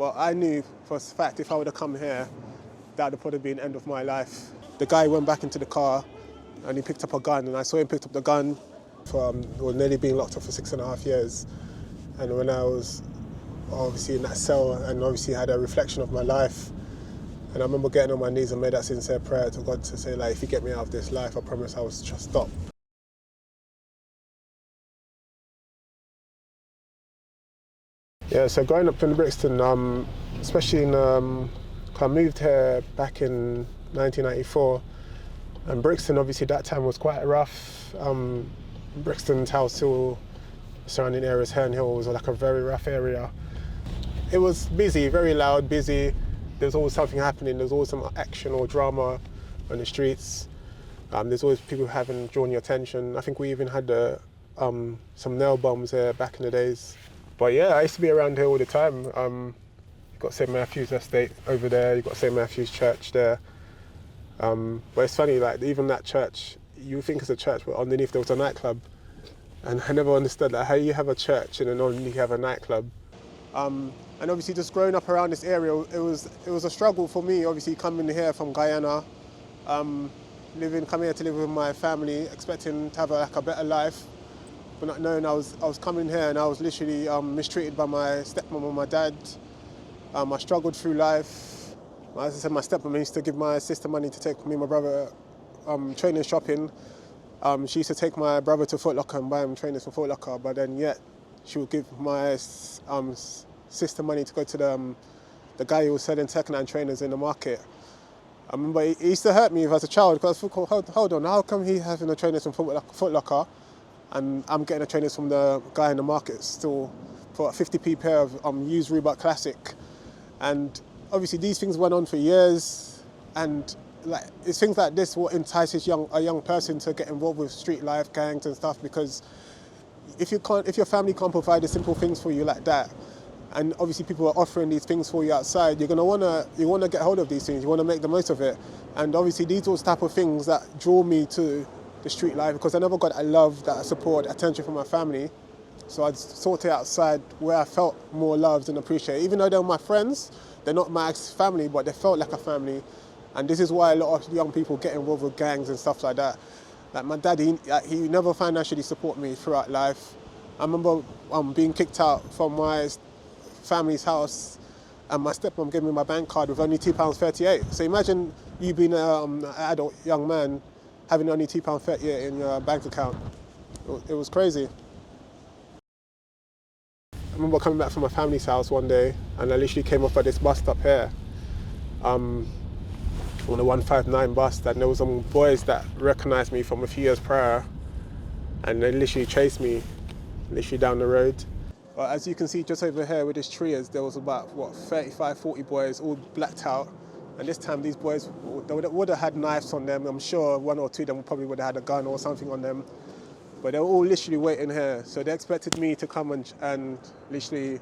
But I knew for a fact if I would have come here, that would probably been the end of my life. The guy went back into the car and he picked up a gun, and I saw him pick up the gun from nearly being locked up for 6.5 years. And when I was obviously in that cell and obviously had a reflection of my life, and I remember getting on my knees and made that sincere prayer to God to say, like, if you get me out of this life, I promise I will just stop. Yeah, so growing up in Brixton, especially I moved here back in 1994, and Brixton obviously that time was quite rough. Brixton, House Hill, surrounding areas, Herne Hill was like a very rough area. It was busy, very loud, busy. There's always something happening. There's always some action or drama on the streets. There's always people having drawn your attention. I think we even had some nail bombs here back in the days. But yeah, I used to be around here all the time. You've got St Matthew's Estate over there. You've got St Matthew's Church there. But it's funny, like even that church, you think it's a church, but underneath there was a nightclub. And I never understood that, how you have a church and then underneath you have a nightclub. And obviously just growing up around this area, it was a struggle for me, obviously coming here from Guyana, coming here to live with my family, expecting to have a better life, but not knowing I was coming here and I was literally mistreated by my stepmom and my dad. I struggled through life. As I said, my stepmom used to give my sister money to take me and my brother training shopping. She used to take my brother to Foot Locker and buy him trainers from Foot Locker, but then yet she would give my sister money to go to the guy who was selling second-hand trainers in the market. I remember it used to hurt me as a child because I thought, hold on, how come he's having the trainers from Foot Locker and I'm getting the trainers from the guy in the market still for a 50p pair of used Reebok Classic? And obviously these things went on for years, and like it's things like this what entices a young person to get involved with street life, gangs and stuff, because if your family can't provide the simple things for you like that, and obviously people are offering these things for you outside, you wanna get hold of these things, you wanna make the most of it. And obviously these are those type of things that draw me to the street life, because I never got that love, that support, attention from my family. So I sought it outside where I felt more loved and appreciated. Even though they're my friends, they're not my family, but they felt like a family. And this is why a lot of young people get involved with gangs and stuff like that. Like my dad, he never financially supported me throughout life. I remember being kicked out from my family's house, and my stepmom gave me my bank card with only £2.38. So imagine you being an adult young man having only £2.38 in your bank account. It was crazy. I remember coming back from my family's house one day, and I literally came off at this bus stop here, on the 159 bus, and there was some boys that recognised me from a few years prior, and they literally chased me, literally down the road. But as you can see just over here where this tree is, there was about, 35, 40 boys, all blacked out. And this time these boys, they would have had knives on them. I'm sure one or two of them probably would have had a gun or something on them. But they were all literally waiting here. So they expected me to come and literally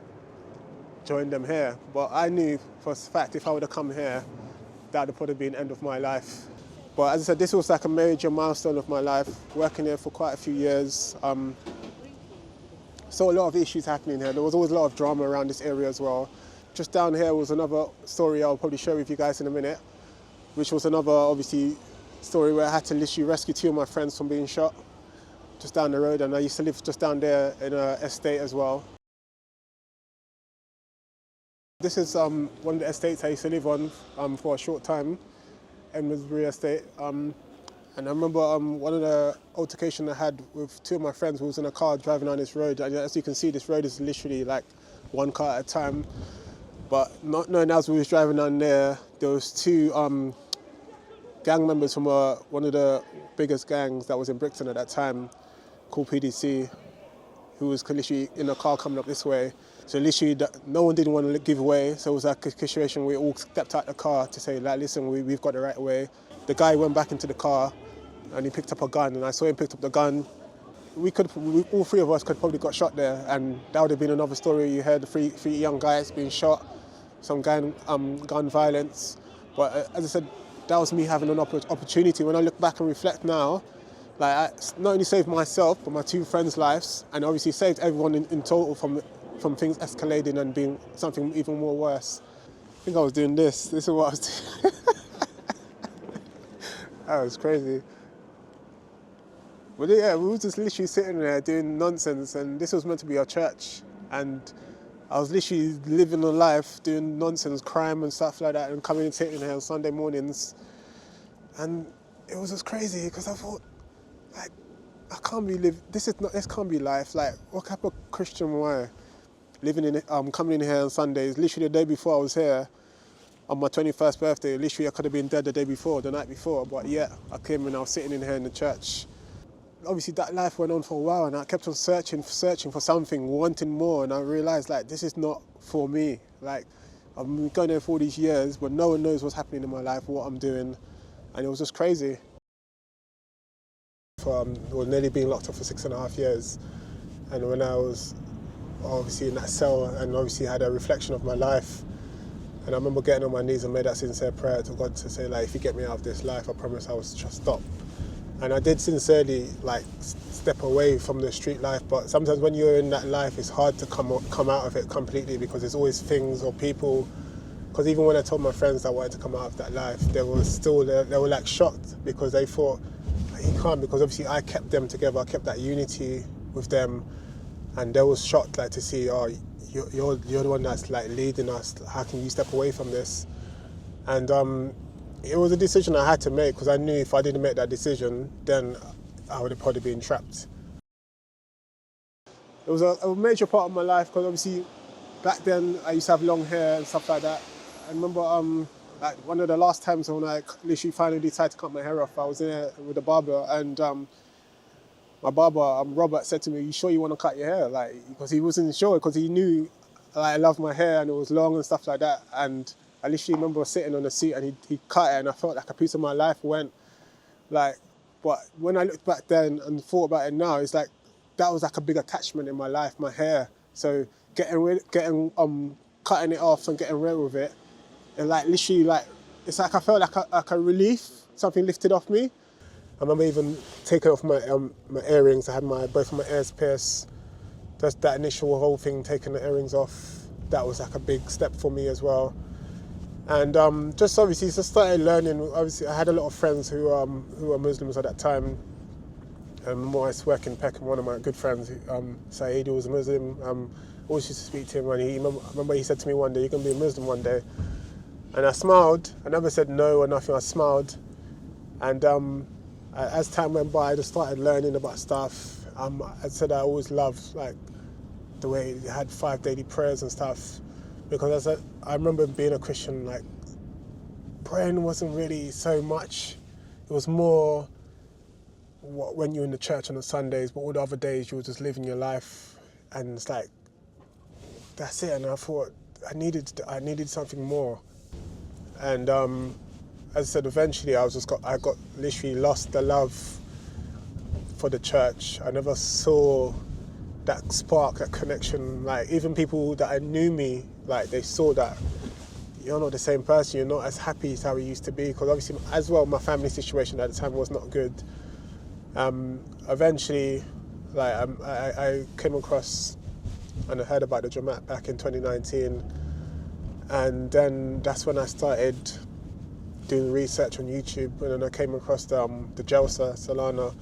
join them here. But I knew for a fact if I would have come here, that would probably been the end of my life. But as I said, this was like a major milestone of my life, working here for quite a few years. Saw a lot of issues happening here. There was always a lot of drama around this area as well. Just down here was another story I'll probably share with you guys in a minute, which was another, obviously, story where I had to literally rescue two of my friends from being shot just down the road, and I used to live just down there in an estate as well. This is one of the estates I used to live on for a short time, Edmondsbury Estate. And I remember one of the altercations I had with two of my friends who was in a car driving down this road. And as you can see, this road is literally like one car at a time. But not knowing as we was driving down there was two gang members from one of the biggest gangs that was in Brixton at that time, called PDC, who was literally in a car coming up this way. So literally, no one didn't want to give way. So it was like a situation where we all stepped out the car to say, like, listen, we've got the right way. The guy went back into the car and he picked up a gun, and I saw him pick up the gun. All three of us could probably got shot there, and that would have been another story. You heard the three young guys being shot, some gun violence. But as I said, that was me having an opportunity. When I look back and reflect now, like I not only saved myself, but my two friends' lives, and obviously saved everyone in total from from things escalating and being something even more worse. I think I was doing this. This is what I was doing. That was crazy. But yeah, we were just literally sitting there doing nonsense, and this was meant to be our church. And I was literally living a life, doing nonsense, crime and stuff like that, and coming and sitting here on Sunday mornings. And it was just crazy because I thought, like, I can't be this can't be life. Like, what type of Christian am I? Living in, coming in here on Sundays. Literally the day before I was here, on my 21st birthday, literally I could have been dead the day before, the night before, but yeah, I came and I was sitting in here in the church. Obviously that life went on for a while, and I kept on searching for something, wanting more, and I realised, like, this is not for me. Like, I've been going there for all these years, but no one knows what's happening in my life, what I'm doing, and it was just crazy. Nearly being locked up for 6.5 years, and when I was obviously in that cell, and obviously had a reflection of my life, and I remember getting on my knees and made that sincere prayer to God to say, like, if you get me out of this life, I promise I will just stop. And I did sincerely, like, step away from the street life, but sometimes when you're in that life, it's hard to come out of it completely, because there's always things or people. Because even when I told my friends that I wanted to come out of that life, they were like shocked, because they thought, he can't, because obviously I kept them together, I kept that unity with them, and they were shocked, like, to see, oh, you're the one that's, like, leading us. How can you step away from this? And it was a decision I had to make, because I knew if I didn't make that decision, then I would have probably been trapped. It was a major part of my life, because obviously back then I used to have long hair and stuff like that. I remember like one of the last times when I literally finally decided to cut my hair off, I was in there with a barber, and my barber, Robert, said to me, "You sure you want to cut your hair?" Like, because he wasn't sure, because he knew, like, I loved my hair and it was long and stuff like that. And I literally remember sitting on the seat, and he cut it, and I felt like a piece of my life went. Like, but when I looked back then and thought about it now, it's like that was like a big attachment in my life, my hair. So cutting it off and getting rid of it, and like literally, like, it's like I felt like a relief, something lifted off me. I remember even taking off my earrings. I had both of my ears pierced. Just that initial whole thing, taking the earrings off, that was like a big step for me as well. And just obviously just started learning. Obviously I had a lot of friends who were Muslims at that time. I remember I was working in Peckham, one of my good friends, Saeed, who was a Muslim, always used to speak to him, and I remember he said to me one day, "You're going to be a Muslim one day." And I smiled. I never said no or nothing, I smiled. And as time went by, I just started learning about stuff. I said I always loved, like, the way he had 5 daily prayers and stuff, because I remember being a Christian, like, praying wasn't really so much. It was more when you're in the church on the Sundays, but all the other days you were just living your life, and it's like, that's it. And I thought I needed something more. And as I said, eventually I got literally lost the love for the church. I never saw that spark, that connection. Like, even people that knew me, like, they saw that you're not the same person, you're not as happy as how you used to be, because obviously as well my family situation at the time was not good. Eventually, like, I came across and I heard about the Jamaat back in 2019, and then that's when I started doing research on YouTube, and then I came across the Jalsa Salana.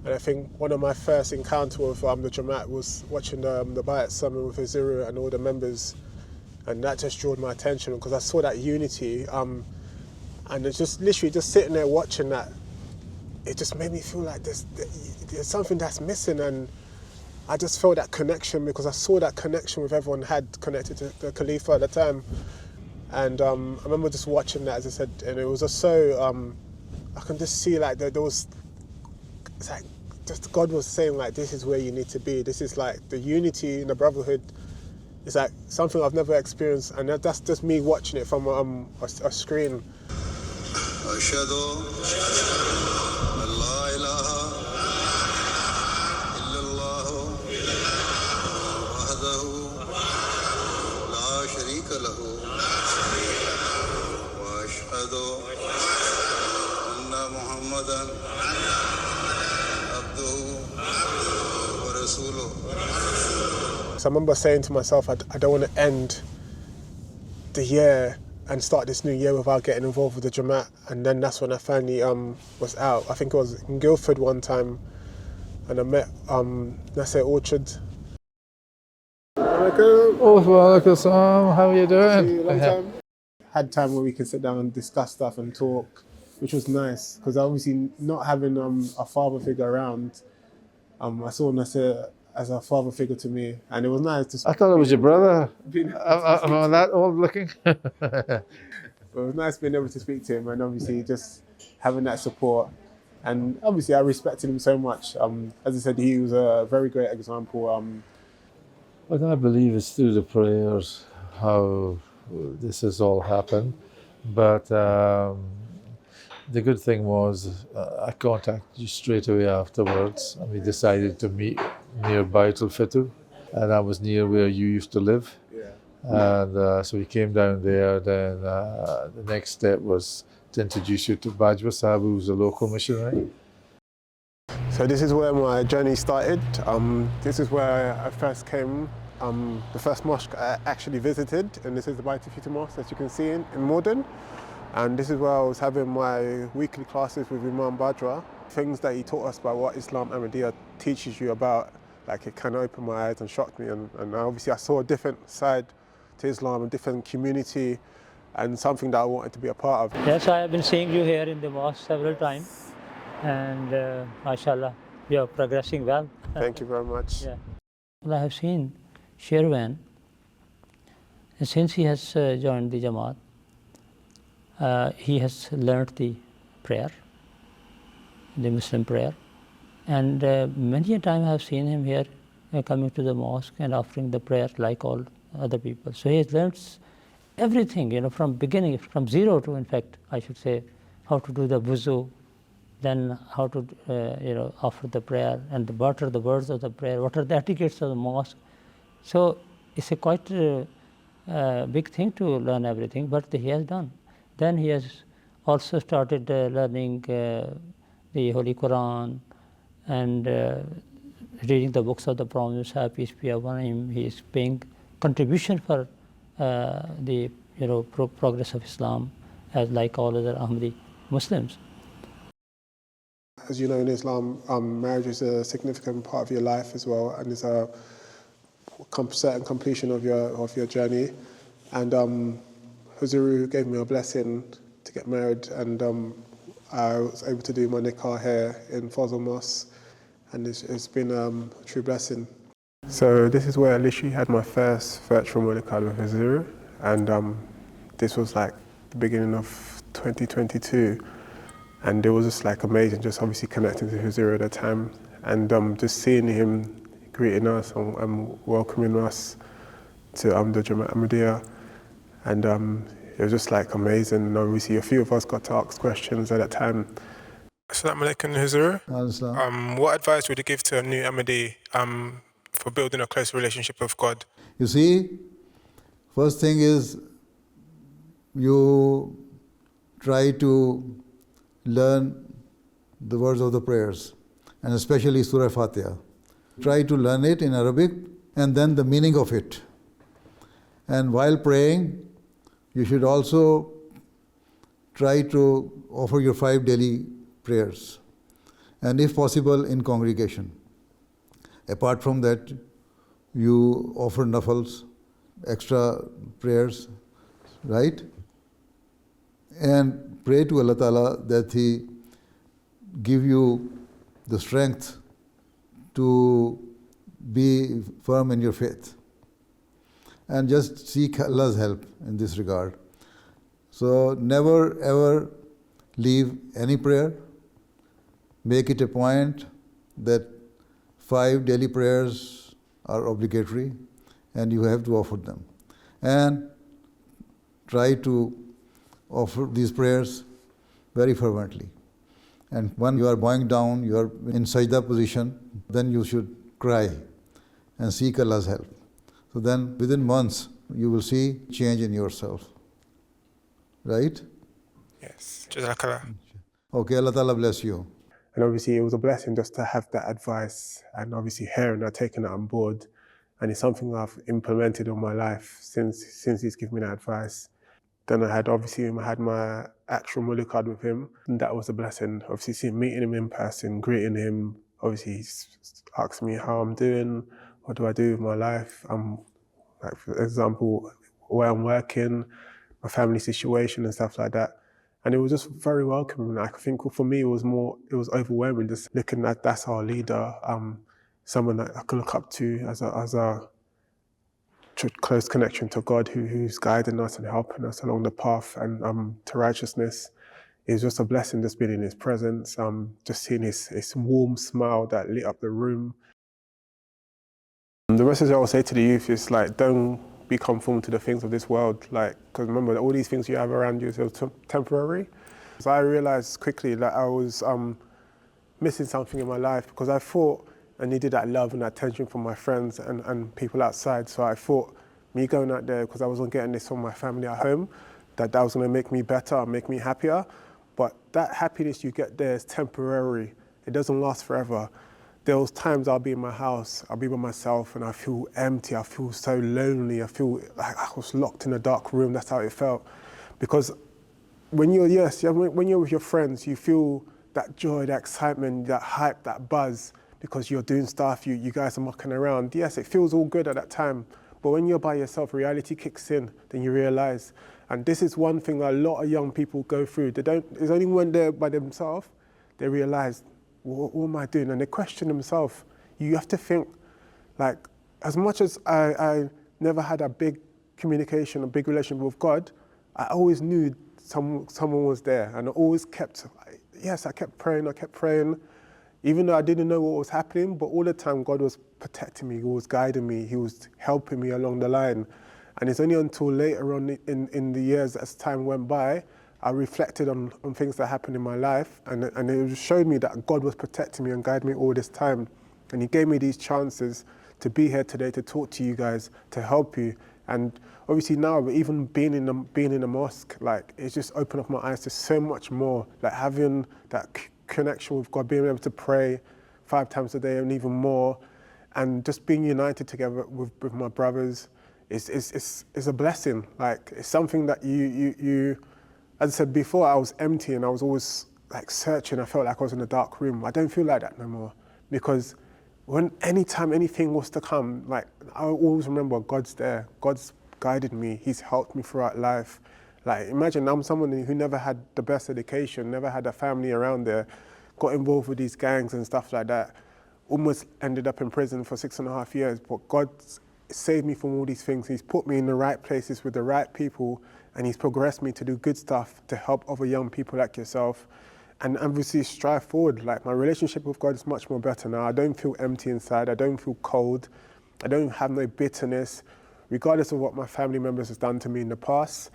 And I think one of my first encounter with the Jamaat was watching the Bayat Summit with Azuru and all the members, and that just drew my attention, because I saw that unity, and it's just literally just sitting there watching that, it just made me feel like there's something that's missing, and I just felt that connection, because I saw that connection with everyone had connected to the Khalifa at the time. And I remember just watching that, as I said, and it was just so, I can just see, like, there was, it's like just God was saying, like, this is where you need to be. This is like the unity and the brotherhood. It's like something I've never experienced, and that's just me watching it from a screen. So I remember saying to myself, I don't want to end the year and start this new year without getting involved with the Jamaat. And then that's when I finally was out. I think it was in Guildford one time, and I met Nasser Orchard. Oh, walaikum salam. How are you doing? See you, long time. Had time where we can sit down and discuss stuff and talk, which was nice, because obviously not having a father figure around, I saw Nasser as a father figure to me, and it was nice to I thought it was your brother. Am I that old looking? It was nice being able to speak to him, and obviously just having that support. And obviously I respected him so much. As I said, he was a very great example. What I believe is through the prayers how this has all happened. But the good thing was I contacted you straight away afterwards, and we decided to meet near Baitul Fitu, and I was near where you used to live. And so we came down there. Then the next step was to introduce you to Bajwa Sahib, who's a local missionary. So this is where my journey started. This is where I first came. The first mosque I actually visited, and this is the Baitul Fitu Mosque that you can see in Morden. And this is where I was having my weekly classes with Imam Bajwa. Things that he taught us about what Islam Ahmadiyya teaches you about, like it kind of opened my eyes and shocked me. And obviously I saw a different side to Islam, a different community, and something that I wanted to be a part of. Yes, I have been seeing you here in the mosque several times, and mashallah, you are progressing well. Thank you very much. Yeah. Well, I have seen Sherwan, and since he has joined the Jamaat, he has learnt the prayer, the Muslim prayer, and many a time I have seen him here coming to the mosque and offering the prayer like all other people. So he has learnt everything, from beginning, from zero to, in fact, I should say, how to do the wuzu, then how to, offer the prayer, and what are the words of the prayer, what are the etiquettes of the mosque. So it's a quite big thing to learn everything, but he has done. Then he has also started learning the Holy Quran and reading the books of the Prophet, peace be upon him. He is paying contribution for the progress of Islam, as like all other Ahmadi Muslims. As you know, in Islam, marriage is a significant part of your life as well, and it's a certain completion of your journey. And Huzuru gave me a blessing to get married, and I was able to do my nikah here in Fazl Mosque, and it's been a true blessing. So this is where I literally had my first virtual nikah with Huzuru, and this was like the beginning of 2022, and it was just like amazing, just obviously connecting to Huzuru at the time, and just seeing him greeting us and welcoming us to the Jamaat Ahmadiyya, and it was just like amazing. And obviously a few of us got to ask questions at that time. Assalamu alaikum, Huzur. What advice would you give to a new Ahmadi for building a close relationship with God? You see, first thing is you try to learn the words of the prayers, and especially Surah Fatiha. Try to learn it in Arabic and then the meaning of it. And while praying, you should also try to offer your 5 daily prayers, and if possible in congregation. Apart from that, you offer nafals, extra prayers, right? And pray to Allah Ta'ala that He give you the strength to be firm in your faith. And just seek Allah's help in this regard. So never ever leave any prayer. Make it a point that 5 daily prayers are obligatory and you have to offer them. And try to offer these prayers very fervently. And when you are bowing down, you are in sajda position, then you should cry and seek Allah's help. So then within months, you will see change in yourself. Right? Yes. Jazakallah. Okay, Allah Ta'ala bless you. And obviously it was a blessing just to have that advice, and obviously hearing that, taking it on board, and it's something I've implemented in my life since he's given me that advice. Then I had my actual Mulu card with him, and that was a blessing. Obviously, meeting him in person, greeting him. Obviously, he's asked me how I'm doing, what do I do with my life. Like for example, where I'm working, my family situation and stuff like that. And it was just very welcoming. I think for me, it was overwhelming just looking at that's our leader, someone that I can look up to as a close connection to God, who's guiding us and helping us along the path and to righteousness. It was just a blessing just being in his presence, just seeing his warm smile that lit up the room. The message I will say to the youth is like, don't be conformed to the things of this world. Like, because remember, all these things you have around you is temporary. So I realized quickly that I was missing something in my life, because I thought I needed that love and attention from my friends and people outside. So I thought me going out there, because I wasn't getting this from my family at home, that was going to make me better, make me happier. But that happiness you get there is temporary. It doesn't last forever. There was times I'll be in my house, I'll be by myself, and I feel empty, I feel so lonely, I feel like I was locked in a dark room. That's how it felt. Because when you're with your friends, you feel that joy, that excitement, that hype, that buzz, because you're doing stuff, you guys are mucking around. Yes, it feels all good at that time. But when you're by yourself, reality kicks in, then you realize. And this is one thing a lot of young people go through. It's only when they're by themselves, they realize, what am I doing? And they question themselves. You have to think, like, as much as I never had a big communication, a big relationship with God, I always knew someone was there. And I always I kept praying. Even though I didn't know what was happening, but all the time God was protecting me, He was guiding me, He was helping me along the line. And it's only until later on in the years, as time went by, I reflected on things that happened in my life, and it showed me that God was protecting me and guiding me all this time. And He gave me these chances to be here today, to talk to you guys, to help you. And obviously now, even being in the mosque, like, it's just opened up my eyes to so much more. Like having that connection with God, being able to pray 5 times a day and even more, and just being united together with my brothers is a blessing. Like, it's something that you as I said before, I was empty and I was always like searching. I felt like I was in a dark room. I don't feel like that no more, because anytime anything was to come, like, I always remember God's there. God's guided me. He's helped me throughout life. Like, imagine I'm someone who never had the best education, never had a family around there, got involved with these gangs and stuff like that, almost ended up in prison for 6.5 years. But God saved me from all these things. He's put me in the right places with the right people, and He's progressed me to do good stuff to help other young people like yourself, and obviously strive forward. Like, my relationship with God is much more better now. I don't feel empty inside. I don't feel cold. I don't have no bitterness. Regardless of what my family members have done to me in the past,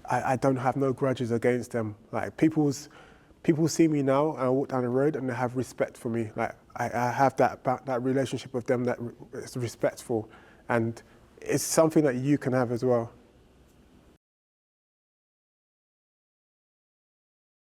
I don't have no grudges against them. Like, people see me now, and I walk down the road and they have respect for me. Like, I have that relationship with them that is respectful, and it's something that you can have as well.